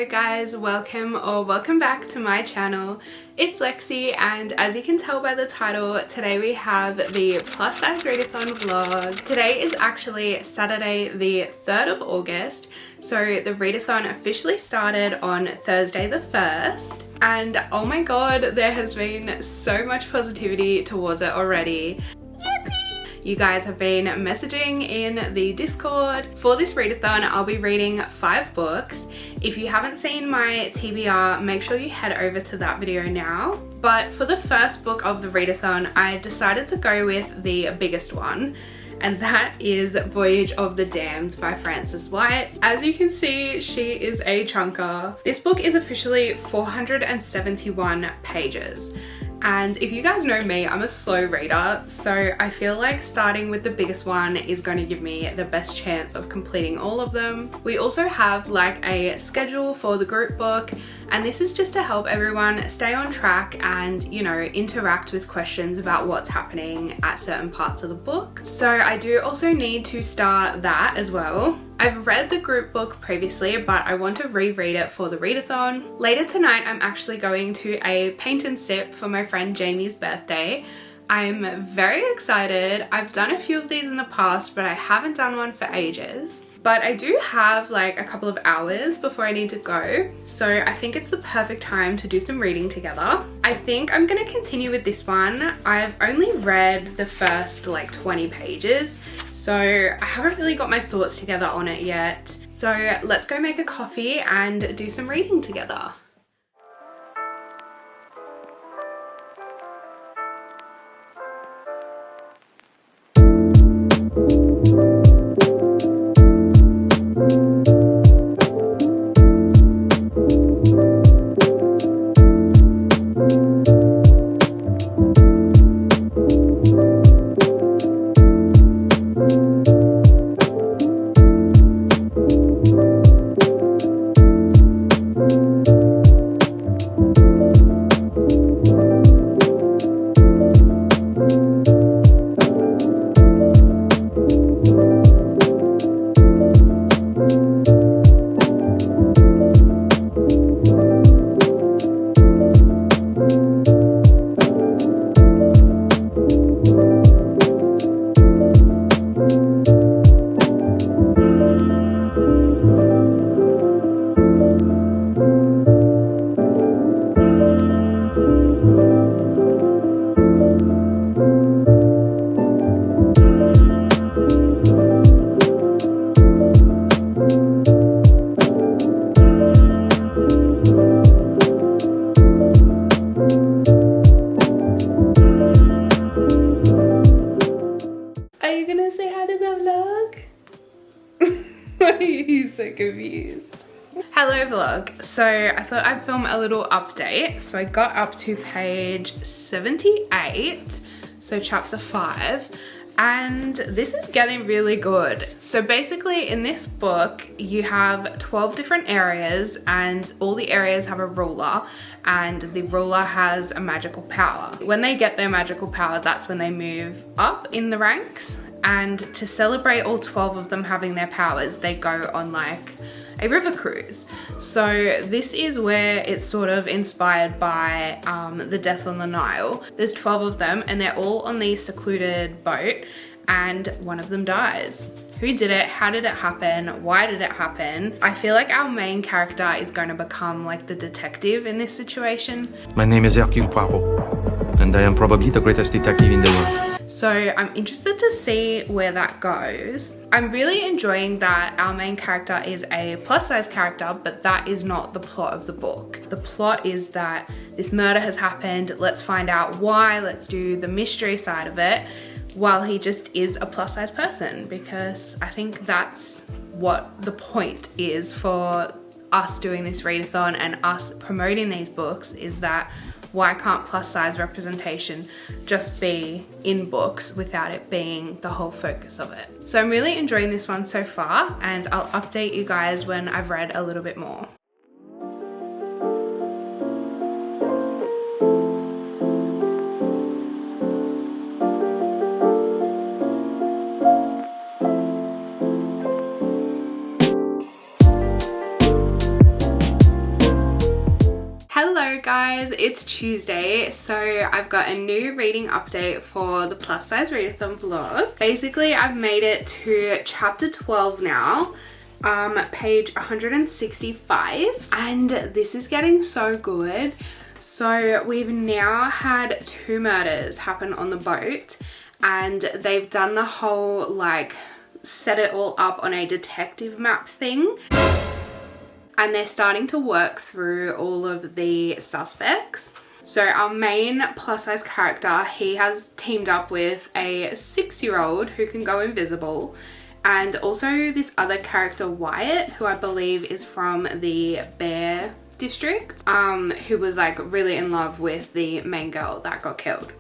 Hello guys, welcome back to my channel. It's Lexi, and as you can tell by the title, today we have the Plus Size Readathon vlog. Today is actually Saturday the 3rd of August, so the readathon officially started on Thursday the 1st, and oh my god, there has been so much positivity towards it already. You guys have been messaging in the Discord. For this readathon, I'll be reading 5 books. If you haven't seen my TBR, make sure you head over to that video now. But for the first book of the readathon, I decided to go with the biggest one, and that is Voyage of the Damned by Frances White. As you can see, she is a chunker. This book is officially 471 pages. And if you guys know me, I'm a slow reader, so I feel like starting with the biggest one is going to give me the best chance of completing all of them. We also have like a schedule for the group book, and this is just to help everyone stay on track and, you know, interact with questions about what's happening at certain parts of the book. So I do also need to start that as well. I've read the group book previously, but I want to reread it for the readathon. Later tonight, I'm actually going to a paint and sip for my friend Jamie's birthday. I'm very excited. I've done a few of these in the past, but I haven't done one for ages. But I do have like a couple of hours before I need to go, so I think it's the perfect time to do some reading together. I think I'm gonna continue with this one. I've only read the first like 20 pages, so I haven't really got my thoughts together on it yet. So let's go make a coffee and do some reading together. He's so confused. Hello vlog. So I thought I'd film a little update. So I got up to page 78, so chapter 5, and this is getting really good. So basically in this book you have 12 different areas, and all the areas have a ruler, and the ruler has a magical power. When they get their magical power, that's when they move up in the ranks. And to celebrate all 12 of them having their powers, they go on like a river cruise. So this is where it's sort of inspired by the Death on the Nile. There's 12 of them, and they're all on the secluded boat, and one of them dies. Who did it? How did it happen? Why did it happen? I feel like our main character is going to become like the detective in this situation. My name is Hercule Poirot, and I am probably the greatest detective in the world. So I'm interested to see where that goes. I'm really enjoying that our main character is a plus size character, but that is not the plot of the book. The plot is that this murder has happened, let's find out why, let's do the mystery side of it, while he just is a plus size person, because I think that's what the point is for us doing this readathon and us promoting these books, is that why can't plus size representation just be in books without it being the whole focus of it? So I'm really enjoying this one so far, and I'll update you guys when I've read a little bit more. Hello guys, it's Tuesday, so I've got a new reading update for the Plus Size Readathon vlog. Basically, I've made it to chapter 12 now, page 165, and this is getting so good. So we've now had 2 murders happen on the boat, and they've done the whole like set it all up on a detective map thing. And they're starting to work through all of the suspects. So our main plus size character, he has teamed up with a 6-year-old who can go invisible, and also this other character Wyatt, who I believe is from the Bear district, who was like really in love with the main girl that got killed.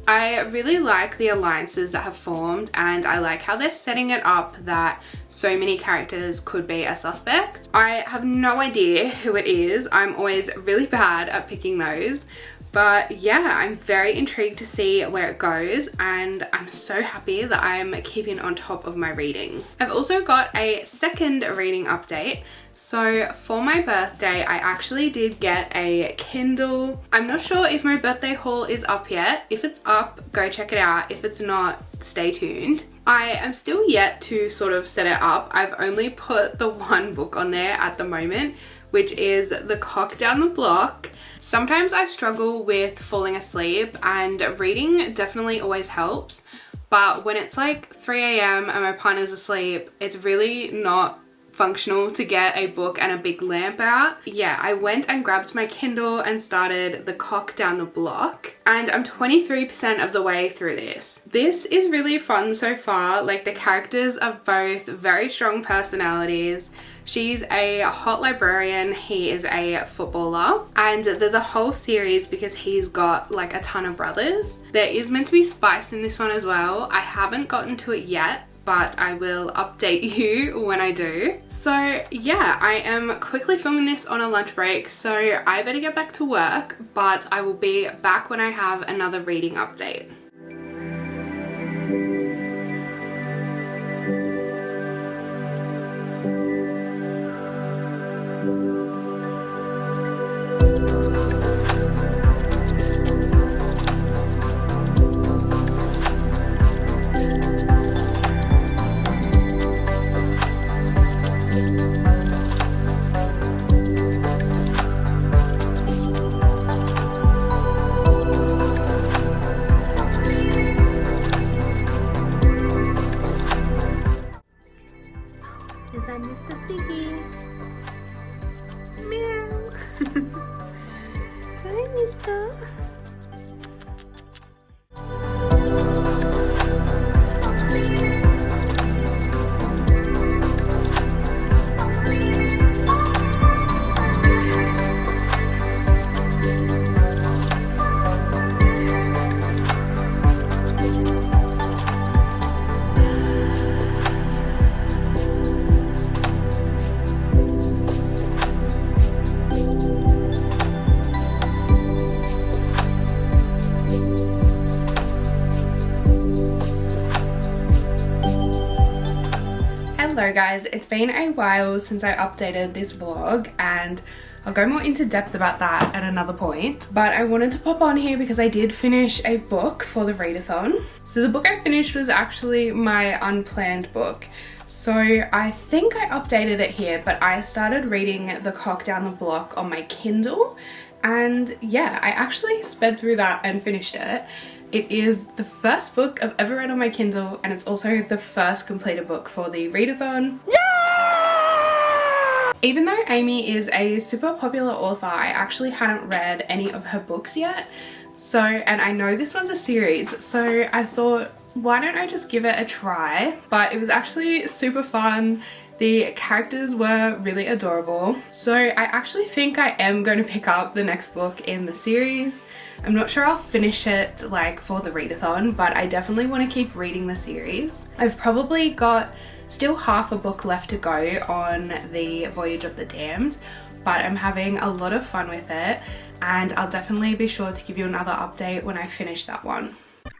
I really like the alliances that have formed, and I like how they're setting it up that so many characters could be a suspect. I have no idea who it is. I'm always really bad at picking those. But yeah, I'm very intrigued to see where it goes, and I'm so happy that I'm keeping on top of my reading. I've also got a second reading update. So for my birthday, I actually did get a Kindle. I'm not sure if my birthday haul is up yet. If it's up, go check it out. If it's not, stay tuned. I am still yet to sort of set it up. I've only put the one book on there at the moment, which is The Cock Down the Block. Sometimes I struggle with falling asleep, and reading definitely always helps. But when it's like 3 a.m. and my partner's asleep, it's really not functional to get a book and a big lamp out. Yeah, I went and grabbed my Kindle and started The Cock Down the Block, and I'm 23% of the way through this. This is really fun so far. Like, the characters are both very strong personalities. She's a hot librarian, he is a footballer, and there's a whole series because he's got like a ton of brothers. There is meant to be spice in this one as well. I haven't gotten to it yet, but I will update you when I do. So yeah, I am quickly filming this on a lunch break, so I better get back to work, but I will be back when I have another reading update. Is that Mr. Siggy? Meow. Hi, Mister. Hello guys, it's been a while since I updated this vlog, and I'll go more into depth about that at another point, but I wanted to pop on here because I did finish a book for the readathon. So the book I finished was actually my unplanned book. So I think I updated it here, but I started reading The Cock Down the Block on my Kindle, and yeah, I actually sped through that and finished it. It is the first book I've ever read on my Kindle, and it's also the first completed book for the readathon. Yeah! Even though Amy is a super popular author, I actually hadn't read any of her books yet. So, and I know this one's a series, so I thought, why don't I just give it a try? But it was actually super fun. The characters were really adorable. So I actually think I am going to pick up the next book in the series. I'm not sure I'll finish it like for the readathon, but I definitely want to keep reading the series. I've probably got still half a book left to go on the Voyage of the Damned, but I'm having a lot of fun with it, and I'll definitely be sure to give you another update when I finish that one.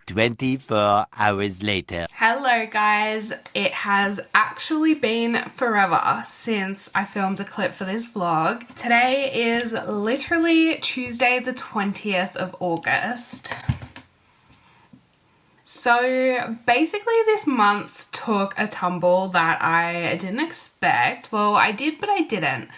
24 hours later. Hello guys, it has actually been forever since I filmed a clip for this vlog. Today is literally Tuesday the 20th of August. So basically this month took a tumble that I didn't expect. Well, I did, but I didn't.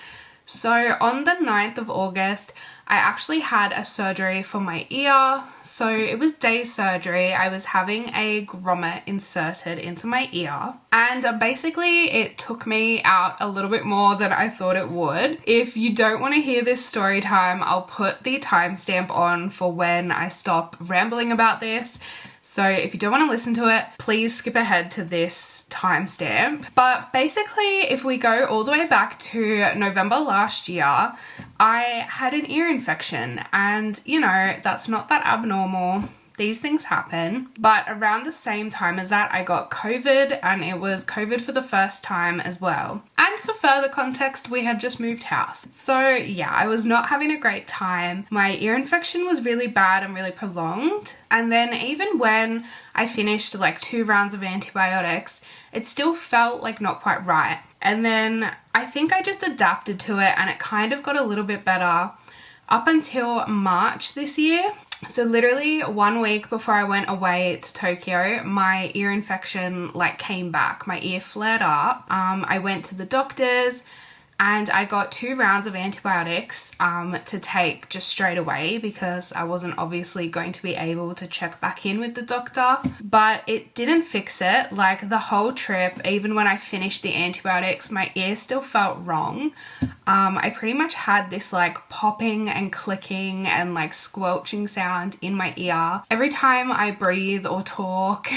So on the 9th of August, I actually had a surgery for my ear. So it was day surgery. I was having a grommet inserted into my ear. And basically it took me out a little bit more than I thought it would. If you don't want to hear this story time, I'll put the timestamp on for when I stop rambling about this. So if you don't want to listen to it, please skip ahead to this timestamp. But basically, if we go all the way back to November last year, I had an ear infection, and you know, that's not that abnormal. These things happen. But around the same time as that, I got COVID, and it was COVID for the first time as well. And for further context, we had just moved house. So yeah, I was not having a great time. My ear infection was really bad and really prolonged. And then even when I finished like 2 rounds of antibiotics, it still felt like not quite right. And then I think I just adapted to it, and it kind of got a little bit better up until March this year. So literally 1 week before I went away to Tokyo, my ear infection like came back. My ear flared up. I went to the doctors and I got 2 rounds of antibiotics to take just straight away, because I wasn't obviously going to be able to check back in with the doctor. But it didn't fix it. Like the whole trip, even when I finished the antibiotics, my ear still felt wrong. I pretty much had this like popping and clicking and like squelching sound in my ear every time I breathe or talk.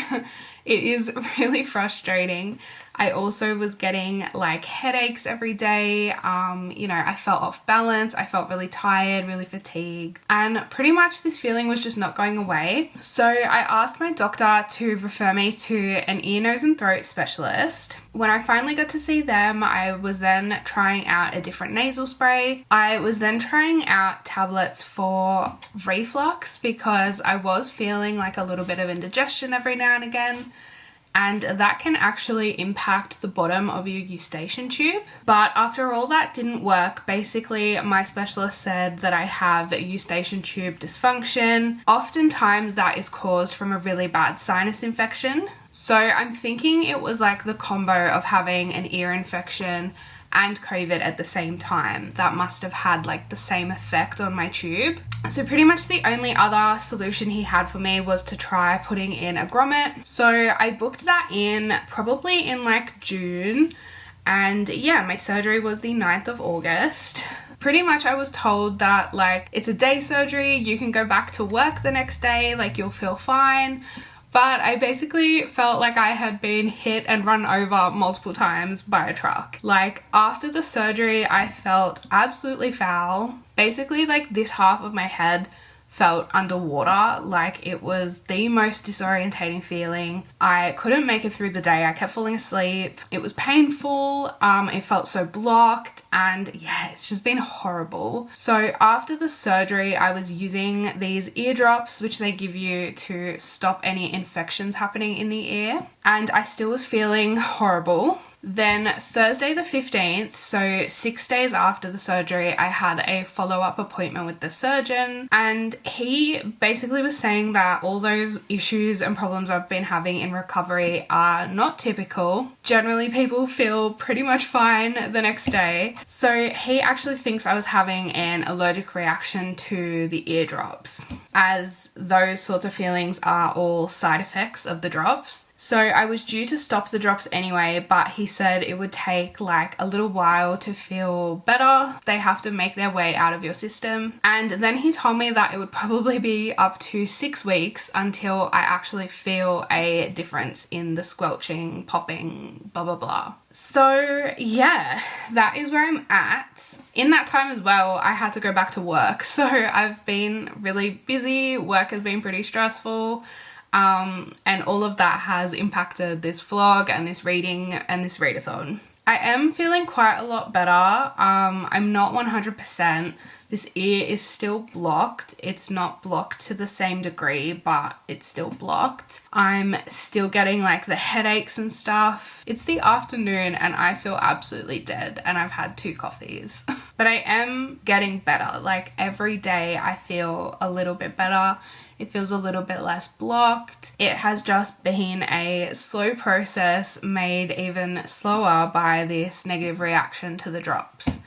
It is really frustrating. I also was getting like headaches every day. You know, I felt off balance. I felt really tired, really fatigued. And pretty much this feeling was just not going away. So I asked my doctor to refer me to an ear, nose and throat specialist. When I finally got to see them, I was then trying out a different nasal spray. I was then trying out tablets for reflux, because I was feeling like a little bit of indigestion every now and again. And that can actually impact the bottom of your eustachian tube. But after all that didn't work, basically my specialist said that I have eustachian tube dysfunction. Oftentimes that is caused from a really bad sinus infection. So I'm thinking it was like the combo of having an ear infection and COVID at the same time that must have had like the same effect on my tube. So pretty much the only other solution he had for me was to try putting in a grommet. So I booked that in probably in like June, and yeah, my surgery was the 9th of August. Pretty much I was told that like it's a day surgery, you can go back to work the next day, like you'll feel fine. But I basically felt like I had been hit and run over multiple times by a truck. Like after the surgery, I felt absolutely foul. Basically like this half of my head felt underwater. Like it was the most disorientating feeling. I couldn't make it through the day. I kept falling asleep. It was painful. It felt so blocked, and yeah, it's just been horrible. So after the surgery, I was using these eardrops, which they give you to stop any infections happening in the ear, and I still was feeling horrible. Then Thursday the 15th, so 6 days after the surgery, I had a follow-up appointment with the surgeon, and he basically was saying that all those issues and problems I've been having in recovery are not typical. Generally, people feel pretty much fine the next day. So he actually thinks I was having an allergic reaction to the eardrops, as those sorts of feelings are all side effects of the drops. So I was due to stop the drops anyway, but he said it would take like a little while to feel better. They have to make their way out of your system. And then he told me that it would probably be up to 6 weeks until I actually feel a difference in the squelching, popping, blah, blah, blah. So yeah, that is where I'm at. In that time as well, I had to go back to work. So I've been really busy. Work has been pretty stressful. And all of that has impacted this vlog and this reading and this readathon. I am feeling quite a lot better. I'm not 100%. This ear is still blocked. It's not blocked to the same degree, but it's still blocked. I'm still getting like the headaches and stuff. It's the afternoon and I feel absolutely dead and I've had 2 coffees. But I am getting better. Like every day I feel a little bit better. It feels a little bit less blocked. It has just been a slow process made even slower by this negative reaction to the drops.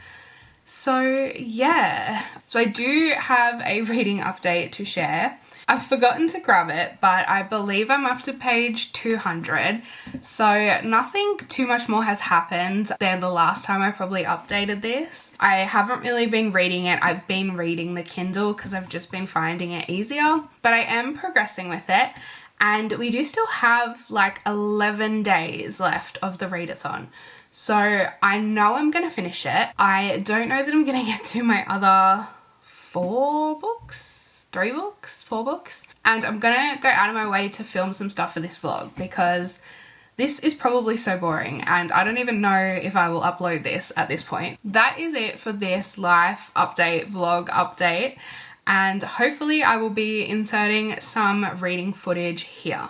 So yeah, so I do have a reading update to share. I've forgotten to grab it, but I believe I'm up to page 200. So nothing too much more has happened than the last time I probably updated this. I haven't really been reading it. I've been reading the Kindle because I've just been finding it easier, but I am progressing with it. And we do still have like 11 days left of the readathon. So I know I'm going to finish it. I don't know that I'm going to get to my other 4 books, 4 books. And I'm going to go out of my way to film some stuff for this vlog because this is probably so boring and I don't even know if I will upload this at this point. That is it for this life update, vlog update. And hopefully I will be inserting some reading footage here.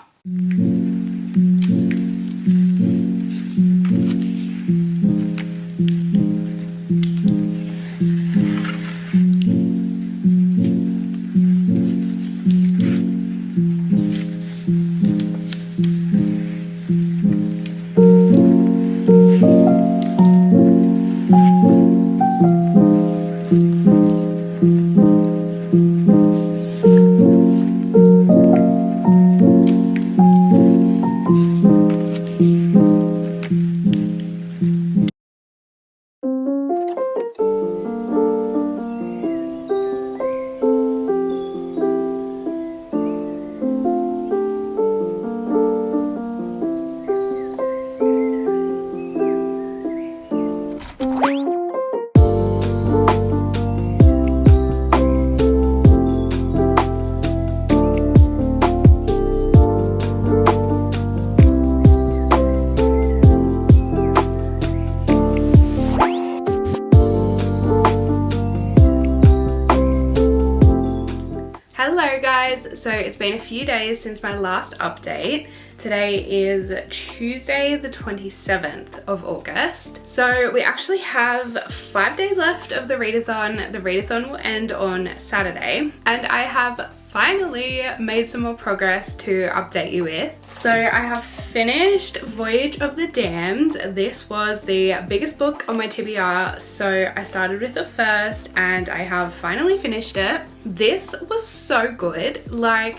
Hello guys, so it's been a few days since my last update. Today is Tuesday the 27th of August. So we actually have 5 days left of the readathon. The readathon will end on Saturday and I have finally made some more progress to update you with. So I have finished Voyage of the Damned. This was the biggest book on my TBR, so I started with the first and I have finally finished it. This was so good. Like,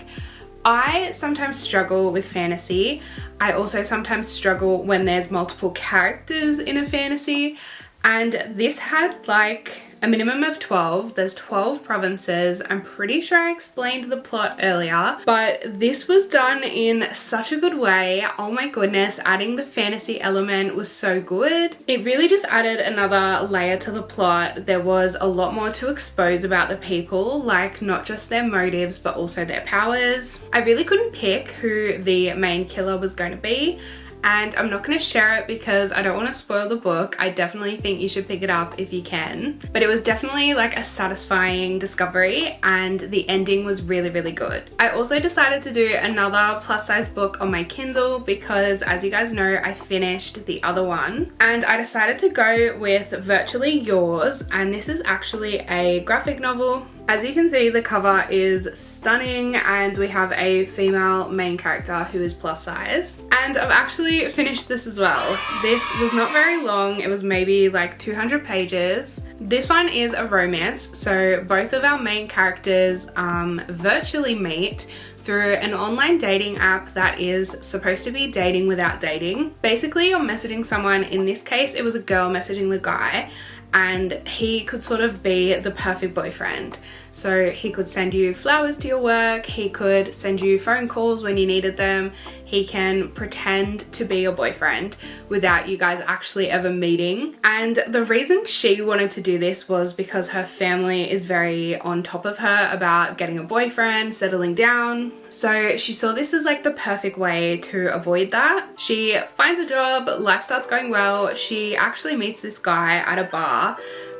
I sometimes struggle with fantasy. I also sometimes struggle when there's multiple characters in a fantasy, and this had like a minimum of 12. There's 12 provinces. I'm pretty sure I explained the plot earlier, but this was done in such a good way. Oh my goodness, adding the fantasy element was so good. It really just added another layer to the plot. There was a lot more to expose about the people, like not just their motives, but also their powers. I really couldn't pick who the main killer was going to be, and I'm not going to share it because I don't want to spoil the book. I definitely think you should pick it up if you can. But it was definitely like a satisfying discovery and the ending was really, really good. I also decided to do another plus size book on my Kindle because, as you guys know, I finished the other one. And I decided to go with Virtually Yours, and this is actually a graphic novel. As you can see, the cover is stunning and we have a female main character who is plus size. And I've actually finished this as well. This was not very long. It was maybe like 200 pages. This one is a romance. So both of our main characters virtually meet through an online dating app that is supposed to be dating without dating. Basically, you're messaging someone. In this case, it was a girl messaging the guy, and he could sort of be the perfect boyfriend. So he could send you flowers to your work, he could send you phone calls when you needed them, he can pretend to be your boyfriend without you guys actually ever meeting. And the reason she wanted to do this was because her family is very on top of her about getting a boyfriend, settling down. So she saw this as like the perfect way to avoid that. She finds a job, life starts going well, she actually meets this guy at a bar,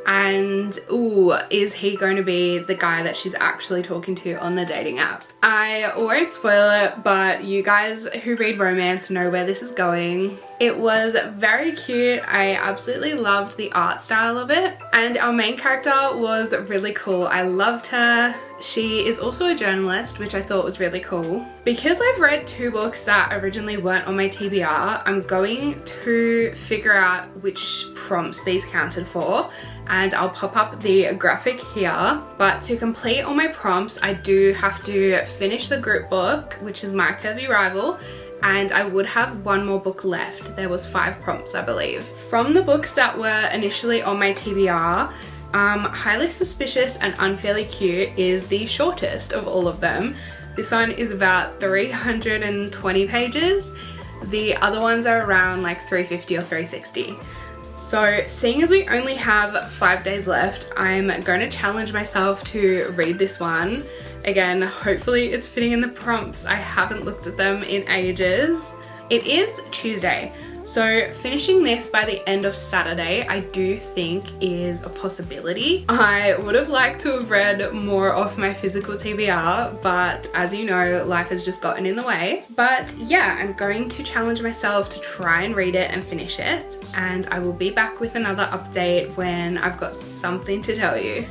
and ooh, is he going to be the guy that she's actually talking to on the dating app? I won't spoil it, but you guys who read romance know where this is going. It was very cute. I absolutely loved the art style of it, and our main character was really cool. I loved her. She is also a journalist, which I thought was really cool. Because I've read 2 books that originally weren't on my TBR, I'm going to figure out which prompts these counted for, and I'll pop up the graphic here. But to complete all my prompts, I do have to finish the group book, which is My Curvy Rival, and I would have 1 more book left. There was 5 prompts, I believe. From the books that were initially on my TBR, Highly Suspicious and Unfairly Cute is the shortest of all of them. This one is about 320 pages. The other ones are around like 350 or 360. So seeing as we only have 5 days left, I'm going to challenge myself to read this one. Again, hopefully it's fitting in the prompts. I haven't looked at them in ages. It is Tuesday, so finishing this by the end of Saturday I do think is a possibility. I would have liked to have read more off my physical TBR, but as you know, life has just gotten in the way. But yeah, I'm going to challenge myself to try and read it and finish it, and I will be back with another update when I've got something to tell you.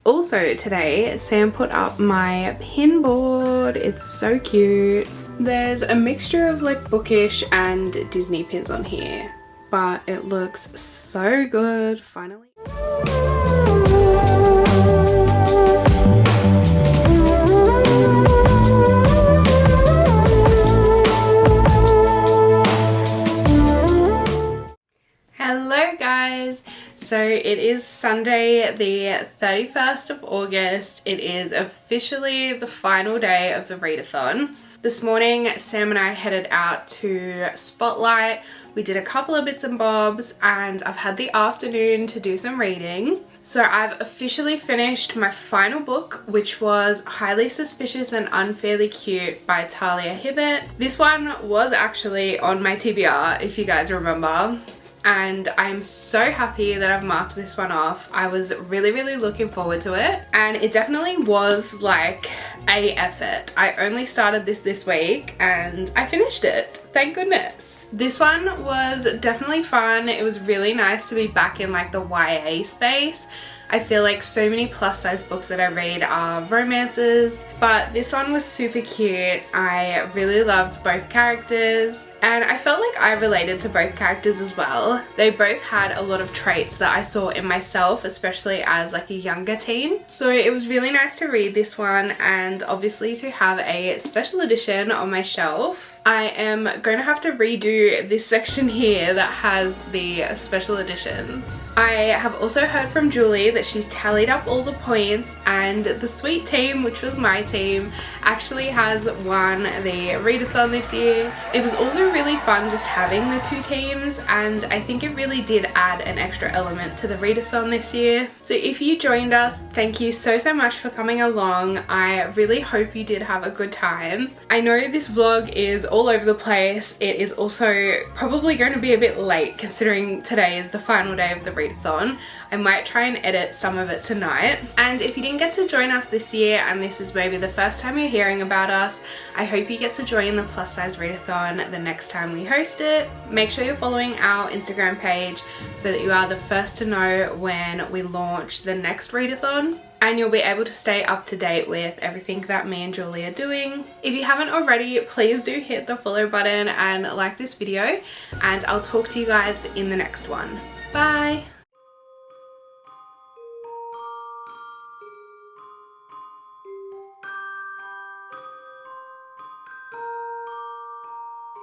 Also today, Sam put up my pin board. It's so cute. There's a mixture of like bookish and Disney pins on here, but it looks so good, finally. Hello guys! So it is Sunday the 31st of August. It is officially the final day of the readathon. This morning Sam and I headed out to Spotlight. We did a couple of bits and bobs and I've had the afternoon to do some reading. So I've officially finished my final book, which was Highly Suspicious and Unfairly Cute by Talia Hibbert. This one was actually on my TBR, if you guys remember. And I'm so happy that I've marked this one off. I was really looking forward to it, and it definitely was like a effort. I only started this week and I finished it, thank goodness. This one was definitely fun. It was really nice to be back in like the YA space. I feel like so many plus size books that I read are romances, but this one was super cute. I really loved both characters, and I felt like I related to both characters as well. They both had a lot of traits that I saw in myself, especially as like a younger teen. So it was really nice to read this one, and obviously to have a special edition on my shelf. I am going to have to redo this section here that has the special editions. I have also heard from Julie that she's tallied up all the points, and the sweet team, which was my team, actually has won the readathon this year. It was also also really fun just having the two teams, and I think it really did add an extra element to the readathon this year. So if you joined us, thank you so much for coming along. I really hope you did have a good time. I know this vlog is all over the place. It is also probably going to be a bit late considering today is the final day of the readathon. I might try and edit some of it tonight. And if you didn't get to join us this year and this is maybe the first time you're hearing about us, I hope you get to join the Plus Size Readathon the next time we host it. Make sure you're following our Instagram page so that you are the first to know when we launch the next readathon, and you'll be able to stay up to date with everything that me and Julie are doing. If you haven't already, please do hit the follow button and like this video, and I'll talk to you guys in the next one. Bye!